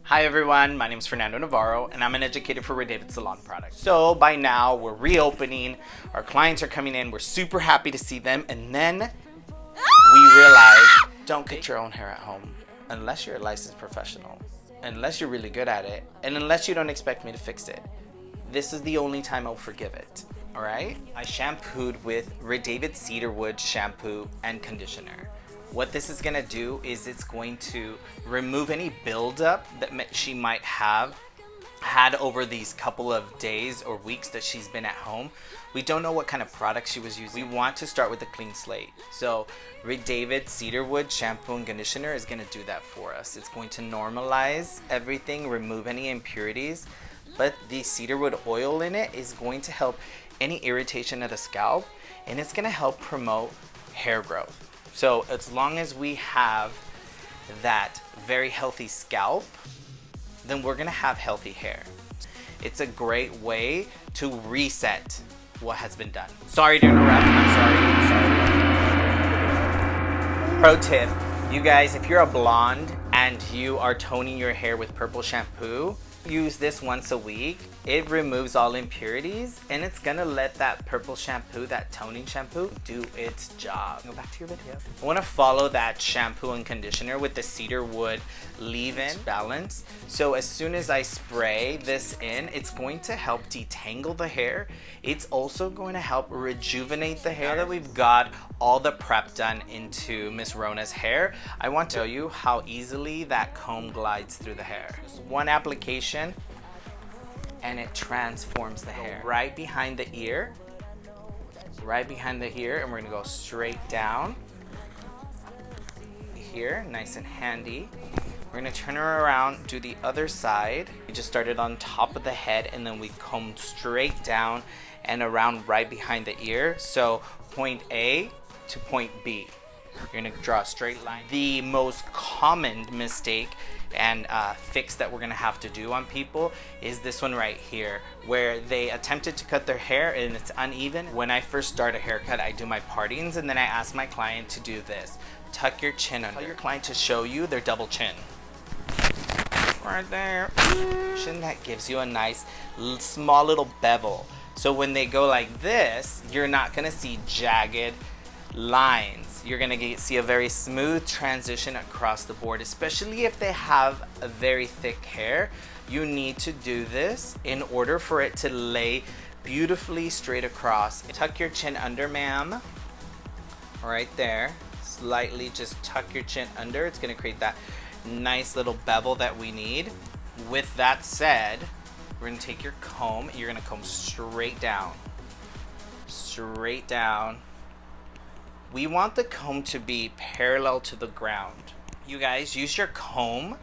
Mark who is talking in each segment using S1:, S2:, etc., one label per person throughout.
S1: Hi everyone, my name is Fernando Navarro and I'm an educator for Redavid salon products. So by now we're reopening, our clients are coming in, we're super happy to see them, and then we realize don't cut your own hair at home unless you're a licensed professional, unless you're really good at it, and unless you don't expect me to fix it. This is the only time I'll forgive it. Alright? I shampooed with Redavid cedarwood shampoo and conditioner. What this is gonna do is it's going to remove any buildup that she might have had over these couple of days or weeks that she's been at home. We don't know what kind of product she was using. We want to start with a clean slate. So Redavid cedarwood shampoo and conditioner is gonna do that for us. It's going to normalize everything, remove any impurities, but the cedarwood oil in it is going to help any irritation of the scalp, and it's gonna help promote hair growth. So as long as we have that very healthy scalp, then we're gonna have healthy hair. It's a great way to reset what has been done. Sorry to interrupt, I'm sorry. Pro tip, you guys, if you're a blonde and you are toning your hair with purple shampoo, use this once a week. It removes all impurities and it's gonna let that purple shampoo, that toning shampoo, do its job. Go back to your video. I wanna follow that shampoo and conditioner with the cedarwood leave-in balance. So as soon as I spray this in, it's going to help detangle the hair. It's also going to help rejuvenate the hair. Now that we've got all the prep done into Miss Rona's hair, I want to show you how easily that comb glides through the hair. Just one application and it transforms the hair. Right behind the ear, and we're gonna go straight down here, nice and handy. We're gonna turn her around, do the other side. We just started on top of the head and then we comb straight down and around right behind the ear. So point A to point B. You're gonna draw a straight line. The most common mistake and fix that we're gonna have to do on people is this one right here, where they attempted to cut their hair and it's uneven. When I first start a haircut, I do my partings and then I ask my client to do this. Tuck your chin under. Tell your client to show you their double chin. Right there. Chin that gives you a nice small little bevel. So when they go like this, you're not gonna see jagged lines. You're gonna see a very smooth transition across the board, especially if they have a very thick hair. You need to do this in order for it to lay beautifully straight across. Tuck your chin under, ma'am. Right there. Slightly just tuck your chin under. It's gonna create that nice little bevel that we need. With that said, we're gonna take your comb. You're gonna comb straight down. Straight down. We want the comb to be parallel to the ground. You guys, use your comb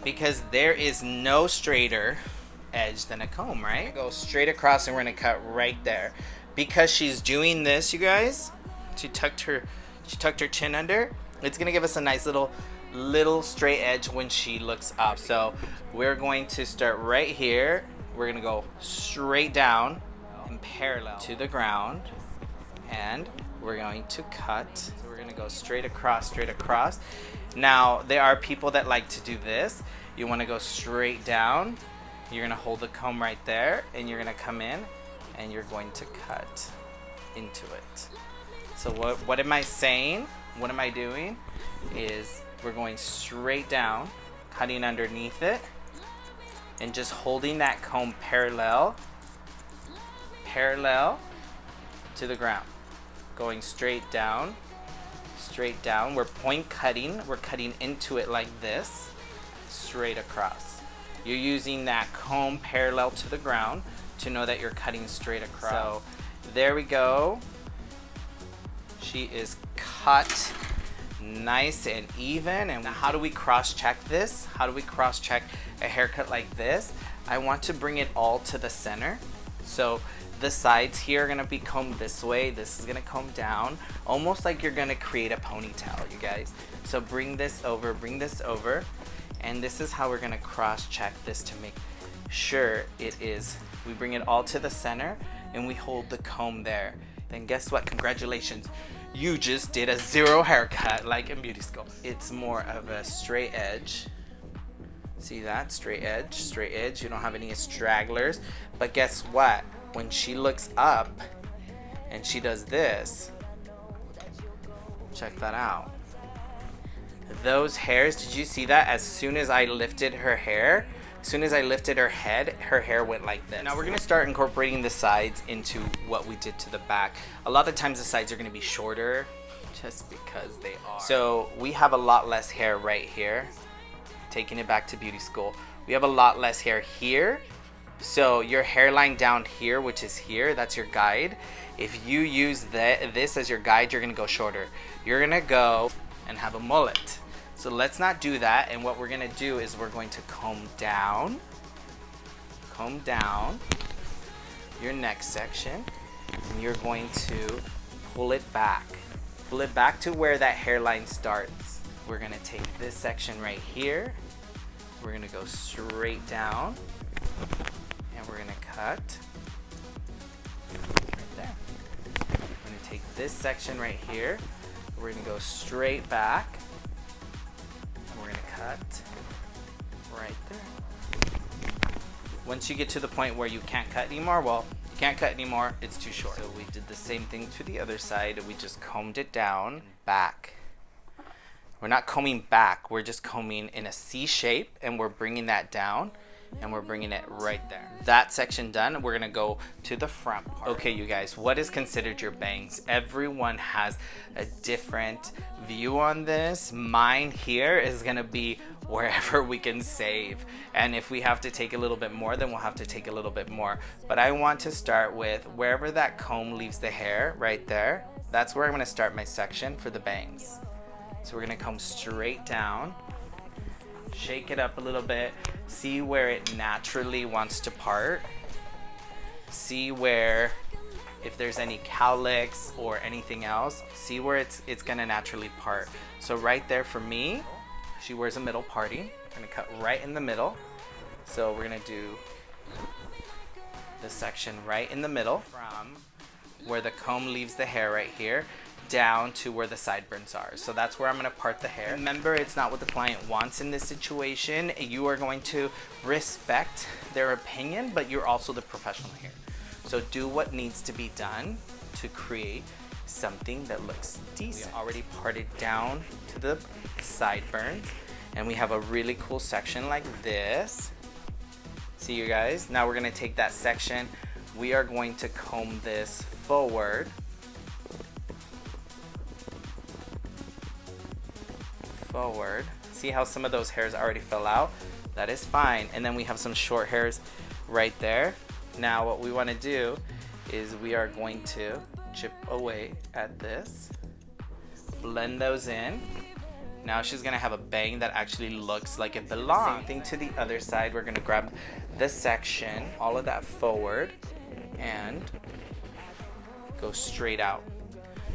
S1: because there is no straighter edge than a comb, right? Go straight across and we're gonna cut right there. Because she's doing this, you guys, she tucked her chin under, it's gonna give us a nice little straight edge when she looks up. So we're going to start right here. We're gonna go straight down and parallel to the ground, and we're going to cut. So we're gonna go straight across, straight across. Now, there are people that like to do this. You wanna go straight down. You're gonna hold the comb right there and you're gonna come in and you're going to cut into it. So what am I saying? What am I doing? Is we're going straight down, cutting underneath it, and just holding that comb parallel to the ground. Going straight down. We're point cutting. We're cutting into it like this, straight across. You're using that comb parallel to the ground to know that you're cutting straight across. So there we go. She is cut nice and even. And now how do we cross-check this? How do we cross-check a haircut like this? I want to bring it all to the center. So the sides here are gonna be combed this way. This is gonna comb down, almost like you're gonna create a ponytail, you guys. So bring this over, and this is how we're gonna cross-check this to make sure it is. We bring it all to the center and we hold the comb there. Then guess what? Congratulations. You just did a zero haircut like in beauty school. It's more of a straight edge See that? Straight edge. You don't have any stragglers. But guess what? When she looks up and she does this, check that out. Those hairs, did you see that? As soon as I lifted her hair, as soon as I lifted her head, her hair went like this. Now we're gonna start incorporating the sides into what we did to the back. A lot of times the sides are gonna be shorter just because they are. So we have a lot less hair right here. Taking it back to beauty school. We have a lot less hair here. So your hairline down here, which is here, that's your guide. If you use this as your guide, you're gonna go shorter. You're gonna go and have a mullet. So let's not do that. And what we're gonna do is we're going to comb down your neck section, and you're going to pull it back to where that hairline starts. We're gonna take this section right here. We're gonna go straight down, and we're gonna cut right there. We're gonna take this section right here. We're gonna go straight back, and we're gonna cut right there. Once you get to the point where you can't cut anymore, well, you can't cut anymore, it's too short. So we did the same thing to the other side. We just combed it down, back. We're not combing back, we're just combing in a C shape, and we're bringing that down, and we're bringing it right there. That section done, we're gonna go to the front part. Okay, you guys, what is considered your bangs? Everyone has a different view on this. Mine here is gonna be wherever we can save. And if we have to take a little bit more, then we'll have to take a little bit more. But I want to start with wherever that comb leaves the hair, right there. That's where I'm gonna start my section for the bangs. So we're gonna comb straight down, shake it up a little bit, see where it naturally wants to part, see where, if there's any cowlicks or anything else, see where it's gonna naturally part. So right there for me, she wears a middle parting. I'm gonna cut right in the middle. So we're gonna do the section right in the middle from where the comb leaves the hair right here down to where the sideburns are. So that's where I'm gonna part the hair. Remember, it's not what the client wants in this situation. You are going to respect their opinion, but you're also the professional here. So do what needs to be done to create something that looks decent. We already parted down to the sideburns, and we have a really cool section like this. See, you guys? Now we're gonna take that section. We are going to comb this forward. See how some of those hairs already fell out? That is fine. And then we have some short hairs right there. Now what we want to do is we are going to chip away at this, blend those in. Now she's gonna have a bang that actually looks like it belongs. Same thing to the other side. We're gonna grab this section, all of that forward, and go straight out.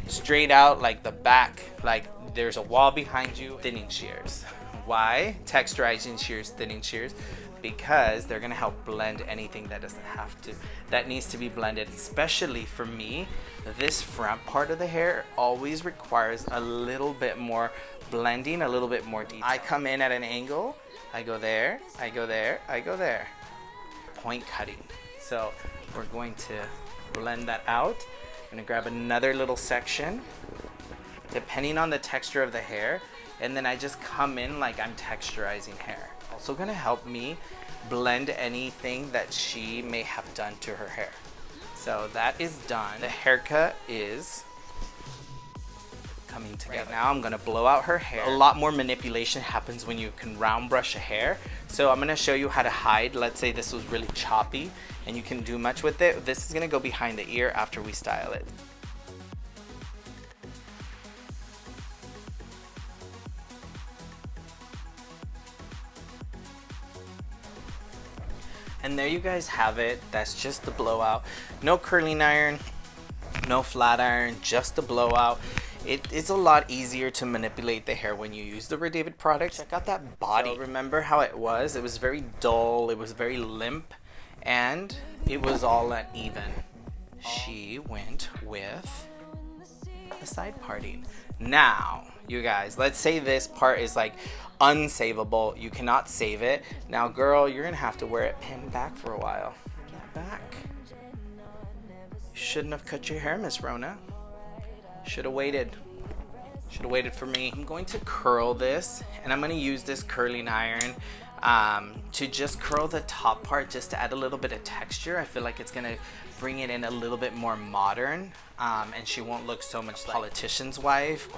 S1: Straight out like the back, like there's a wall behind you. Thinning shears. Why? Texturizing shears, thinning shears, because they're gonna help blend anything that doesn't have to, that needs to be blended. Especially for me, this front part of the hair always requires a little bit more blending, a little bit more detail. I come in at an angle, I go there, I go there, I go there. Point cutting. So we're going to blend that out. I'm gonna grab another little section, depending on the texture of the hair, and then I just come in like I'm texturizing hair. Also gonna help me blend anything that she may have done to her hair. So that is done. The haircut is coming together. Right now I'm gonna blow out her hair. A lot more manipulation happens when you can round brush a hair. So I'm gonna show you how to hide. Let's say this was really choppy and you can do much with it. This is gonna go behind the ear after we style it. And there you guys have it. That's just the blowout. No curling iron, no flat iron, just the blowout. It's a lot easier to manipulate the hair when you use the Redavid product. Check out that body. So remember how it was? It was very dull, it was very limp, and it was all uneven. She went with the side parting. Now, you guys, let's say this part is like unsavable. You cannot save it. Now, girl, you're gonna have to wear it pinned back for a while. Back. You shouldn't have cut your hair, Miss Rona. Should have waited. Should have waited for me. I'm going to curl this, and I'm going to use this curling iron to just curl the top part, just to add a little bit of texture. I feel like it's going to bring it in a little bit more modern, and she won't look so much like politician's wife.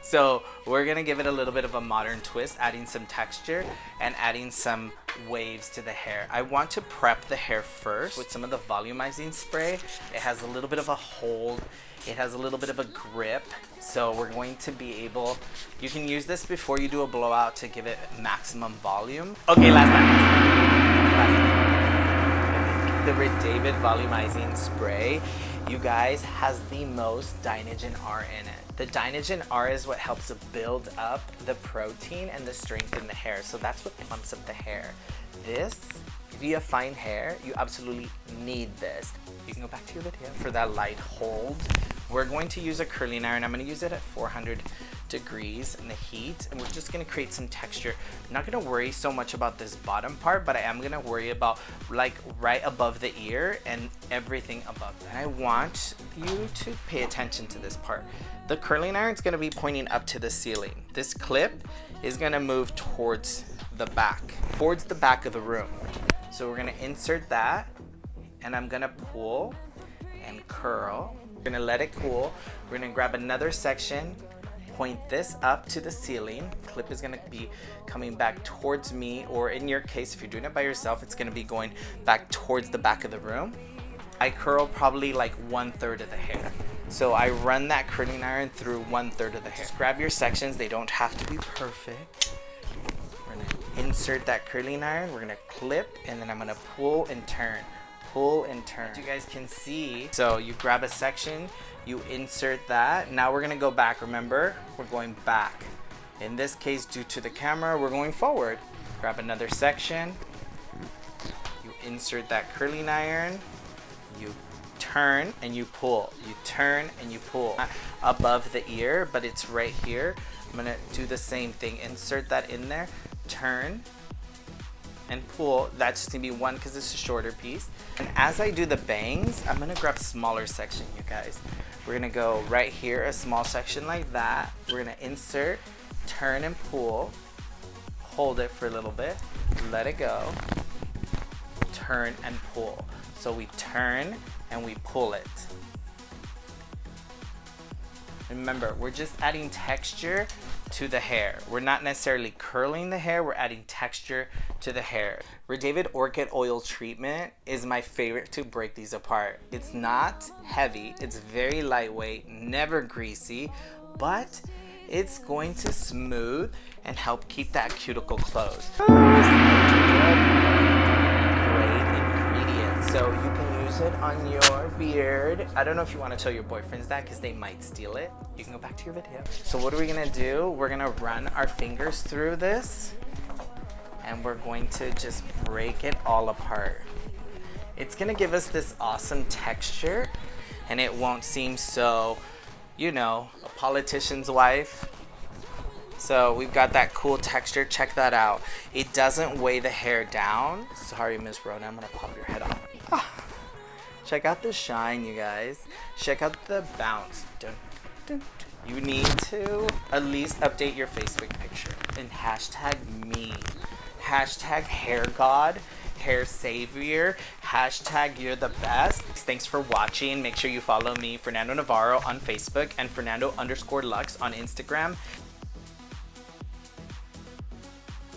S1: So we're going to give it a little bit of a modern twist, adding some texture and adding some waves to the hair. I want to prep the hair first with some of the volumizing spray. It has a little bit of a hold. It has a little bit of a grip, so we're going to be able, you can use this before you do a blowout to give it maximum volume. Okay, last time. The Redavid volumizing spray, you guys, has the most Dynagen R in it. The Dynagen R is what helps to build up the protein and the strength in the hair, so that's what plumps up the hair. This, if you have fine hair, you absolutely need this. You can go back to your video for that light hold. We're going to use a curling iron. I'm going to use it at 400 degrees in the heat, and we're just going to create some texture. I'm not going to worry so much about this bottom part, but I am going to worry about like right above the ear and everything above that. I want you to pay attention to this part. The curling iron is going to be pointing up to the ceiling. This clip is going to move towards the back of the room. So we're going to insert that, and I'm going to pull and curl. We're gonna let it cool. We're gonna grab another section, point this up to the ceiling. Clip is gonna be coming back towards me, or in your case, if you're doing it by yourself, it's gonna be going back towards the back of the room. I curl probably like 1/3 of the hair. So I run that curling iron through 1/3 of the hair. Just grab your sections, they don't have to be perfect. We're gonna insert that curling iron, we're gonna clip, and then I'm gonna pull and turn. Pull and turn. As you guys can see, so you grab a section, you insert that. Now we're gonna go back. Remember, we're going back. In this case, due to the camera, we're going forward. Grab another section, you insert that curling iron, you turn and you pull. You turn and you pull. Not above the ear, but it's right here. I'm gonna do the same thing. Insert that in there, turn, and pull. That's just gonna be one because it's a shorter piece. And as I do the bangs, I'm gonna grab a smaller section, you guys. We're gonna go right here, a small section like that. We're gonna insert, turn and pull, hold it for a little bit, let it go, turn and pull. So we turn and we pull it. Remember, we're just adding texture to the hair. We're not necessarily curling the hair, we're adding texture to the hair. Redavid Orchid Oil Treatment is my favorite to break these apart. It's not heavy, it's very lightweight, never greasy, but it's going to smooth and help keep that cuticle closed. Great ingredient. So you can use it on your beard. I don't know if you want to tell your boyfriends that because they might steal it. You can go back to your video. So what are we gonna do? We're gonna run our fingers through this, and we're going to just break it all apart. It's gonna give us this awesome texture, and it won't seem so, you know, a politician's wife. So we've got that cool texture. Check that out. It doesn't weigh the hair down. Sorry, Miss Rona, I'm gonna pop your head off. Check out the shine, you guys. Check out the bounce. Dun, dun, dun. You need to at least update your Facebook picture and hashtag me. Hashtag hair god, hair savior, hashtag you're the best. Thanks for watching. Make sure you follow me, Fernando Navarro, on Facebook and Fernando_Luxe on Instagram.